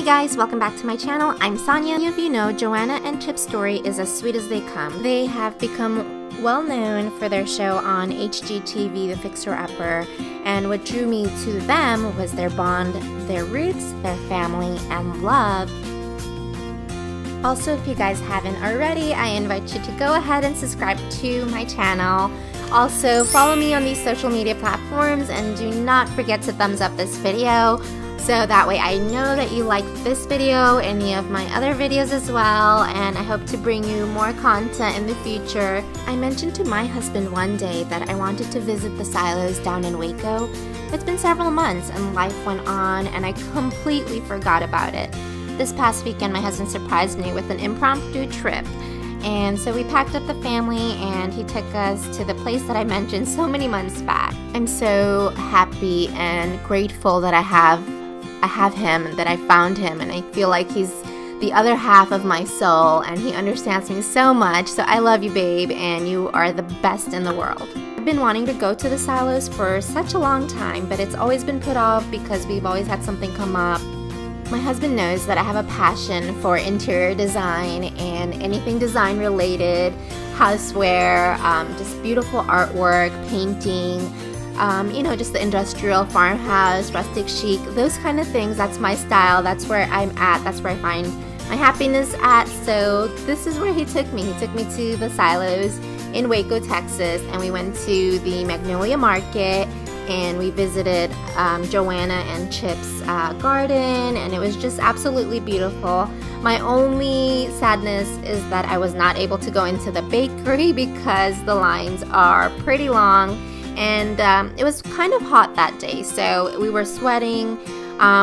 guys, welcome back to my channel. I'm Sonia. Many of you know Joanna and Chip's story is as sweet as they come. They have become well known for their show on HGTV, The Fixer Upper, and what drew me to them was their bond, their roots, their family, and love. Also, if you guys haven't already, I invite you to go ahead and subscribe to my channel. Also, follow me on these social media platforms and do not forget to thumbs up this video so that way I know that you liked this video, any of my other videos as well, and I hope to bring you more content in the future. I mentioned to my husband one day that I wanted to visit the silos down in Waco. It's been several months and life went on and I completely forgot about it. This past weekend my husband surprised me with an impromptu trip. And so we packed up the family and he took us to the place that I mentioned so many months back. I'm so happy and grateful that I have him, that I found him, and I feel like he's the other half of my soul and he understands me so much. So I love you, babe, and you are the best in the world. I've been wanting to go to the silos for such a long time, but it's always been put off because we've always had something come up. My husband knows that I have a passion for interior design and anything design related, houseware, just beautiful artwork, painting, just the industrial farmhouse, rustic chic, those kind of things. That's my style. That's where I'm at. That's where I find my happiness at. So this is where he took me. He took me to the silos in Waco, Texas, and we went to the Magnolia Market and we visited Joanna and Chip's garden, and it was just absolutely beautiful. My only sadness is that I was not able to go into the bakery because the lines are pretty long, and it was kind of hot that day, so we were sweating.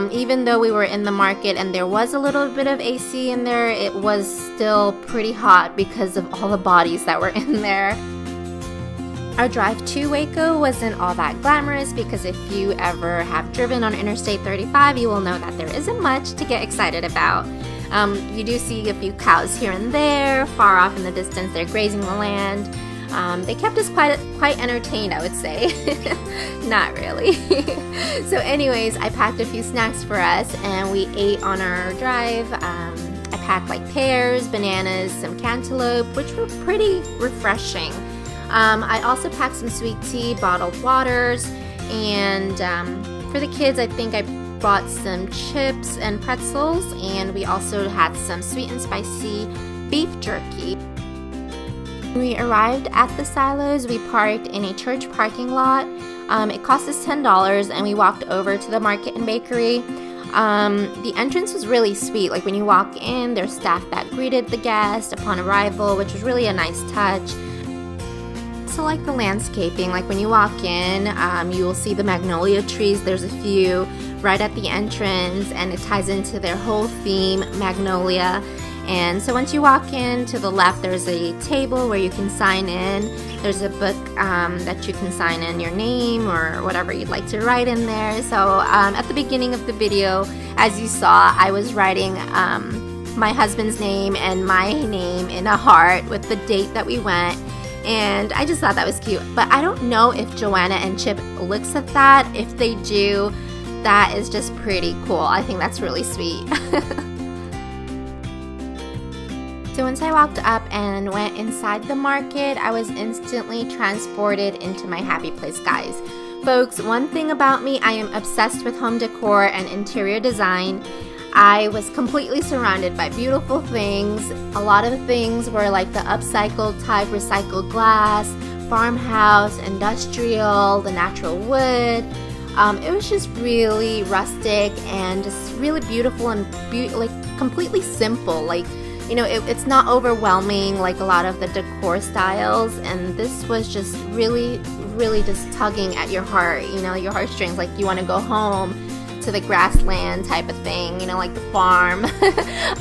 Even though we were in the market and there was a little bit of AC in there, it was still pretty hot because of all the bodies that were in there. Our drive to Waco wasn't all that glamorous because if you ever have driven on Interstate 35, you will know that there isn't much to get excited about. You do see a few cows here and there, far off in the distance, they're grazing the land. They kept us quite entertained, I would say. Not really. So anyways, I packed a few snacks for us and we ate on our drive. I packed like pears, bananas, some cantaloupe, which were pretty refreshing. I also packed some sweet tea, bottled waters, and for the kids I think I bought some chips and pretzels, and we also had some sweet and spicy beef jerky. When we arrived at the silos, we parked in a church parking lot. It cost us $10 and we walked over to the market and bakery. The entrance was really sweet. Like when you walk in, there's staff that greeted the guest upon arrival, which was really a nice touch. So like the landscaping, like when you walk in, you will see the magnolia trees. There's a few right at the entrance and it ties into their whole theme, magnolia. And so once you walk in, to the left there's a table where you can sign in. There's a book that you can sign in your name or whatever you'd like to write in there. So at the beginning of the video, as you saw, I was writing my husband's name and my name in a heart with the date that we went. And I just thought that was cute. But I don't know if Joanna and Chip looks at that. If they do, that is just pretty cool. I think that's really sweet. So once I walked up and went inside the market, I was instantly transported into my happy place, guys. Folks, one thing about me, I am obsessed with home decor and interior design. I was completely surrounded by beautiful things. A lot of the things were like the upcycled type recycled glass, farmhouse, industrial, the natural wood. It was just really rustic and just really beautiful and like completely simple. Like, it's not overwhelming like a lot of the decor styles, and this was just really, really just tugging at your heart, your heartstrings, like you want to go home to the grassland type of thing, like the farm.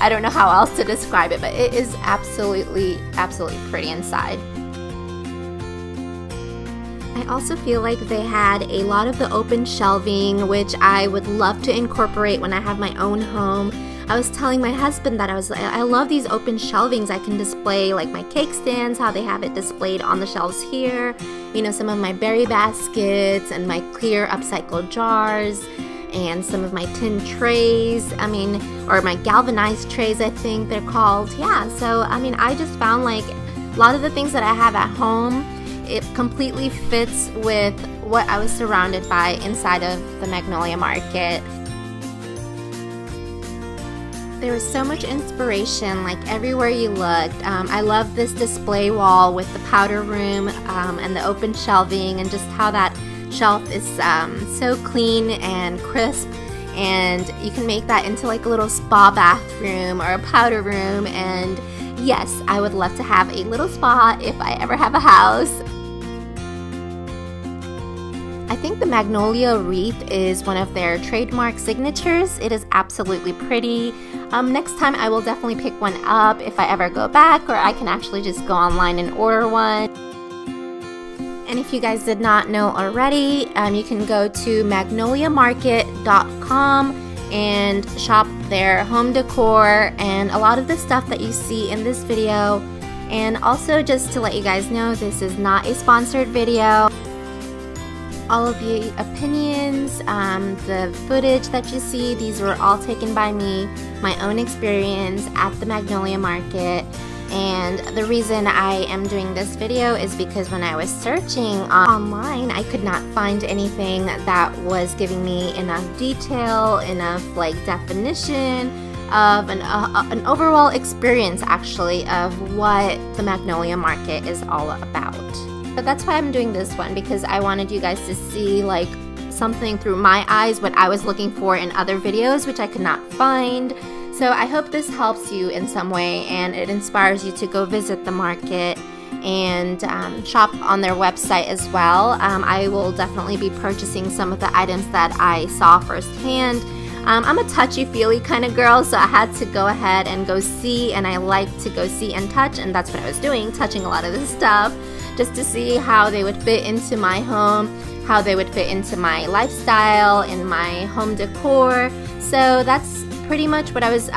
I don't know how else to describe it, but it is absolutely, absolutely pretty inside. I also feel like they had a lot of the open shelving, which I would love to incorporate when I have my own home. I was telling my husband that I love these open shelvings. I can display like my cake stands, how they have it displayed on the shelves here, some of my berry baskets and my clear upcycled jars. and some of my tin trays, or my galvanized trays, I think they're called. Yeah, so I just found like a lot of the things that I have at home, it completely fits with what I was surrounded by inside of the Magnolia Market. There was so much inspiration, like everywhere you looked. I love this display wall with the powder room and the open shelving, and just how that shelf is so clean and crisp, and you can make that into like a little spa bathroom or a powder room. And yes, I would love to have a little spa if I ever have a house. I think the Magnolia wreath is one of their trademark signatures. It is absolutely pretty. Next time I will definitely pick one up if I ever go back, or I can actually just go online and order one. And if you guys did not know already, you can go to magnoliamarket.com and shop their home decor and a lot of the stuff that you see in this video. And also, just to let you guys know, this is not a sponsored video. All of the opinions, the footage that you see, these were all taken by me, my own experience at the Magnolia Market. And the reason I am doing this video is because when I was searching online, I could not find anything that was giving me enough detail, enough like definition of an overall experience actually of what the Magnolia Market is all about. But that's why I'm doing this one, because I wanted you guys to see like something through my eyes, what I was looking for in other videos, which I could not find. So I hope this helps you in some way and it inspires you to go visit the market and shop on their website as well. I will definitely be purchasing some of the items that I saw firsthand. I'm a touchy-feely kind of girl, so I had to go ahead and go see, and I like to go see and touch, and that's what I was doing, touching a lot of this stuff, just to see how they would fit into my home, how they would fit into my lifestyle, in my home decor. So that's pretty much what I was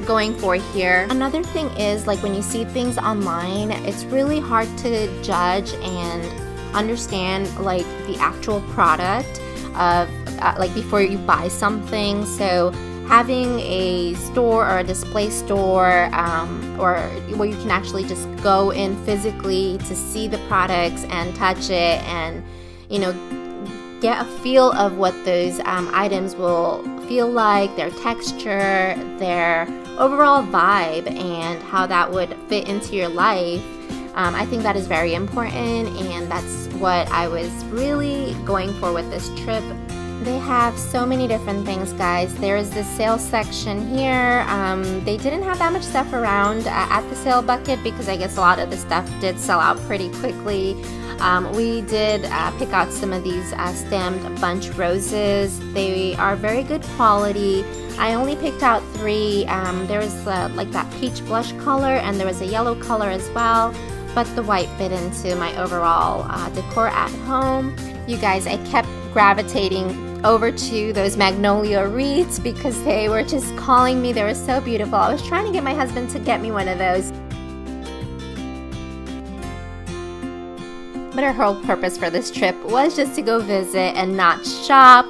going for here. Another thing is, like when you see things online, it's really hard to judge and understand like the actual product of like before you buy something. So having a store or a display store or where you can actually just go in physically to see the products and touch it and get a feel of what those items will feel like, their texture, their overall vibe, and how that would fit into your life. I think that is very important, and that's what I was really going for with this trip. They have so many different things, guys. There's the sales section here. They didn't have that much stuff around at the sale bucket because I guess a lot of the stuff did sell out pretty quickly. We did pick out some of these stemmed bunch roses. They are very good quality. I only picked out 3. There was like that peach blush color, and there was a yellow color as well, but the white fit into my overall decor at home. You guys, I kept gravitating over to those magnolia wreaths because they were just calling me. They were so beautiful. I was trying to get my husband to get me one of those. But our whole purpose for this trip was just to go visit and not shop.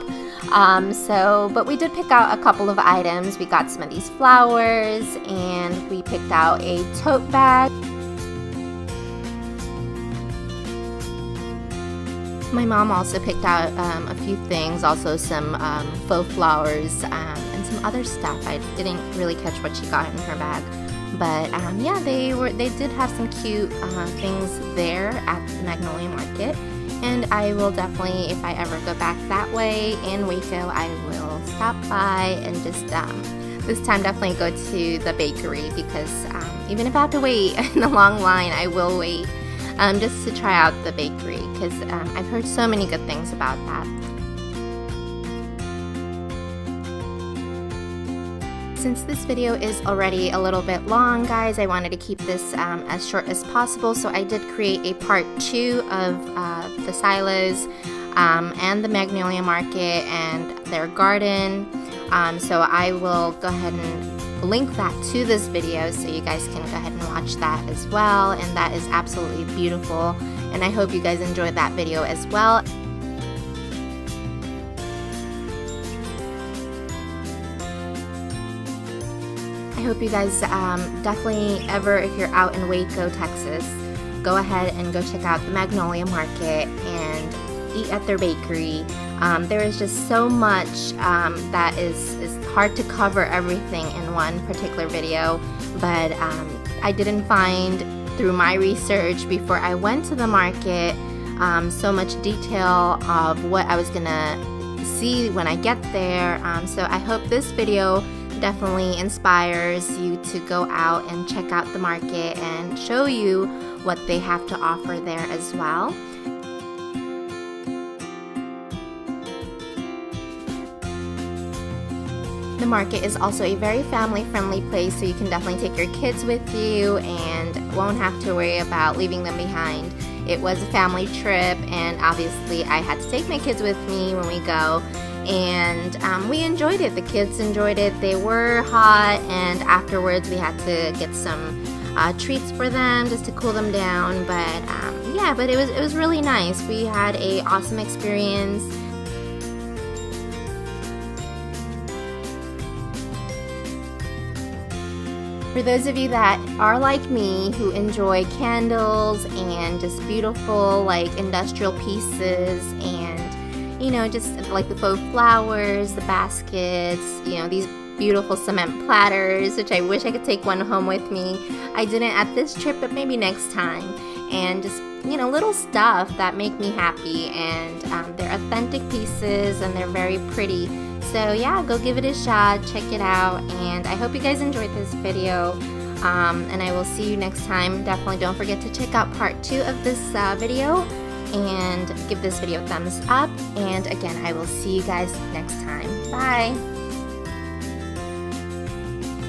But we did pick out a couple of items. We got some of these flowers, and we picked out a tote bag. My mom also picked out a few things, also some faux flowers and some other stuff. I didn't really catch what she got in her bag. But yeah, they did have some cute things there at the Magnolia Market, and I will definitely, if I ever go back that way in Waco, I will stop by and just this time definitely go to the bakery, because even if I have to wait in a long line, I will wait just to try out the bakery, because I've heard so many good things about that. Since this video is already a little bit long, guys, I wanted to keep this as short as possible, so I did create a part 2 of the silos and the Magnolia Market and their garden. So I will go ahead and link that to this video so you guys can go ahead and watch that as well, and that is absolutely beautiful, and I hope you guys enjoyed that video as well. hope you guys definitely ever, if you're out in Waco, Texas, go ahead and go check out the Magnolia Market and eat at their bakery. There is just so much that is hard to cover everything in one particular video, but I didn't find through my research before I went to the market so much detail of what I was gonna see when I get there. So I hope this video definitely inspires you to go out and check out the market and show you what they have to offer there as well. The market is also a very family-friendly place, so you can definitely take your kids with you and won't have to worry about leaving them behind. It was a family trip, and obviously I had to take my kids with me when we go, and we enjoyed it. The kids enjoyed it. They were hot, and afterwards we had to get some treats for them just to cool them down, but yeah, but it was really nice. We had an awesome experience. For those of you that are like me, who enjoy candles and just beautiful like industrial pieces, and you know, just like the faux flowers, the baskets, you know, these beautiful cement platters, which I wish I could take one home with me. I didn't at this trip, but maybe next time. And just, you know, little stuff that make me happy, and they're authentic pieces and they're very pretty. So yeah, go give it a shot, check it out, and I hope you guys enjoyed this video, and I will see you next time. Definitely don't forget to check out part 2 of this video, and give this video a thumbs up, and again, I will see you guys next time. Bye!